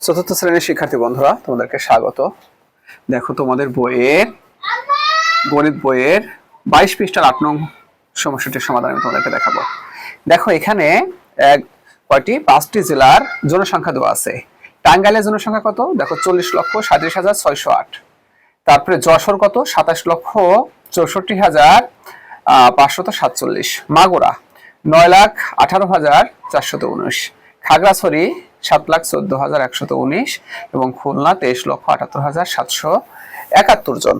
চতুর্থ শ্রেণীর শিক্ষার্থী বন্ধুরা, তোমাদেরকে স্বাগত। দেখো, তোমাদের বইয়ের গণিত বইয়ের 22 পৃষ্ঠার 8 নং সমস্যাটির সমাধান আমি তোমাদেরকে দেখাবো। দেখো, এখানে কয়টি 5টি জেলার জনসংখ্যা দেওয়া আছে। টাঙ্গাইলের জনসংখ্যা কত? দেখো 40,37,608। তারপরে যশোর কত? 27,64,547। মাগুরা 9,18,419। খাগড়াছড়ি 7,14,119 এবং খুলনা 23,78,771 জন।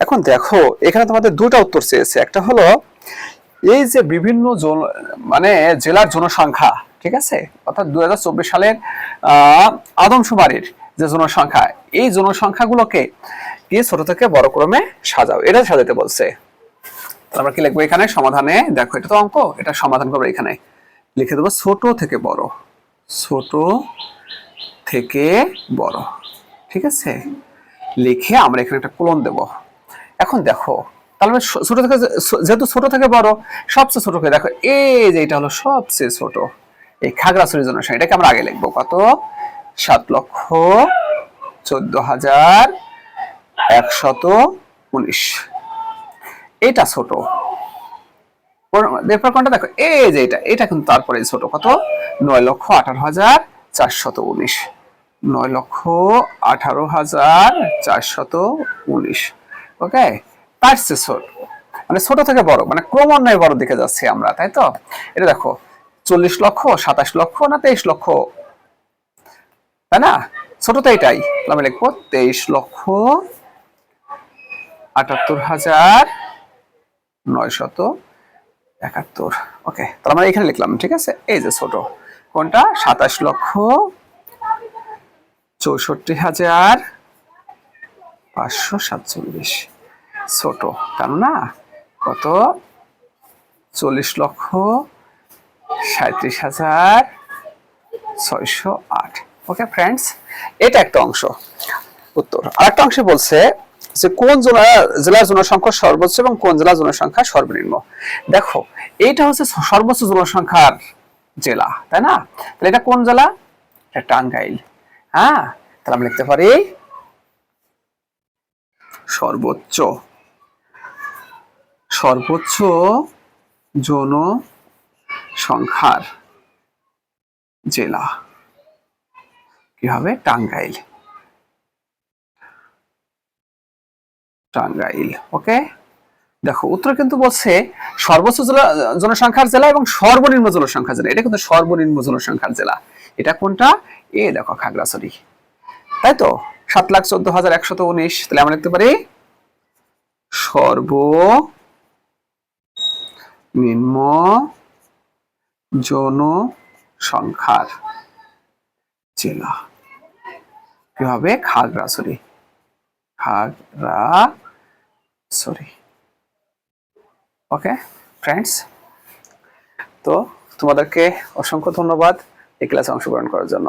এখন দেখো, এখানে তোমাদের দুটো উত্তর চেয়েছে। একটা হলো এই যে বিভিন্ন জেলার জনসংখ্যা, ঠিক আছে, অর্থাৎ 2024 সালের আদমশুমারির যে জনসংখ্যা, এই জনসংখ্যাগুলোকে ছোট থেকে বড় ক্রমে সাজাও, এটা সাজাতে বলছে। আমরা কি লিখবো এখানে সমাধানে? দেখো, এটা তো অঙ্ক, এটা সমাধান করবো। এখানে লিখে দেবো ছোট থেকে বড়, ছোট থেকে বড়, ঠিক আছে। লিখে আমরা এখানে একটা কোলন দেব। এখন দেখো, তাহলে ছোট থেকে, যেহেতু ছোট থেকে বড়, সবচেয়ে ছোট দেখো, এই যে এটা হলো সবচেয়ে ছোট, এই খাগড়াছড়ির জনসংখ্যা, এটাকে আমরা আগে লিখবো কত? 7,14,119। এটা ছোট। এরপর কোনটা দেখো, এই যে এটা কিন্তু তারপরে ছোট, কত? 9,18,419। 9,18,419। ওকে, তার চেয়ে ছোট, মানে ছোট থেকে বড়, মানে ক্রমান্বয়ে বড় দিকে যাচ্ছি আমরা, তাই তো? এটা দেখো 40 লক্ষ, 27 লক্ষ না 23 লক্ষ, তাই না? ছোট তো এটাই, আমি লিখবো 23,78,971। ওকে, তাহলে আমরা এখানে লিখলাম, ঠিক আছে। এই যে ছোট কোনটা? 27,64,547 ছোট, কেননা কত? 40,37,608। ওকে ফ্রেন্ডস, এটা একটা অংশ উত্তর। আরেকটা অংশে বলছে যে কোন জেলার জনসংখ্যা সর্বোচ্চ এবং কোন জেলার জনসংখ্যা সর্বনিম্ন। দেখো, এইটা হচ্ছে সর্বোচ্চ জনসংখ্যার জেলা, তাই না? তাহলে এটা কোন জেলা? এটা টাঙ্গাইল। হ্যাঁ, তাহলে আমরা লিখতে পারি সর্বোচ্চ জনসংখ্যার জেলা কি হবে? টাঙ্গাইল। ওকে, দেখো উত্তর কিন্তু বলছে সর্বোচ্চ জনসংখ্যার জেলা এবং সর্বনিম্ন জনসংখ্যার জেলা। এটা কিন্তু সর্বনিম্ন জনসংখ্যার জেলা। এটা কোনটা? এ দেখো, খাগড়াছড়ি, তাই তো? 7,14,119। তাহলে আমরা লিখতে পারি সর্বনিম্ন জনসংখ্যার জেলা কি হবে? খাগড়াছড়ি। ওকে ফ্রেন্ডস, তো তোমাদেরকে অসংখ্য ধন্যবাদ এই ক্লাসে অংশগ্রহণ করার জন্য।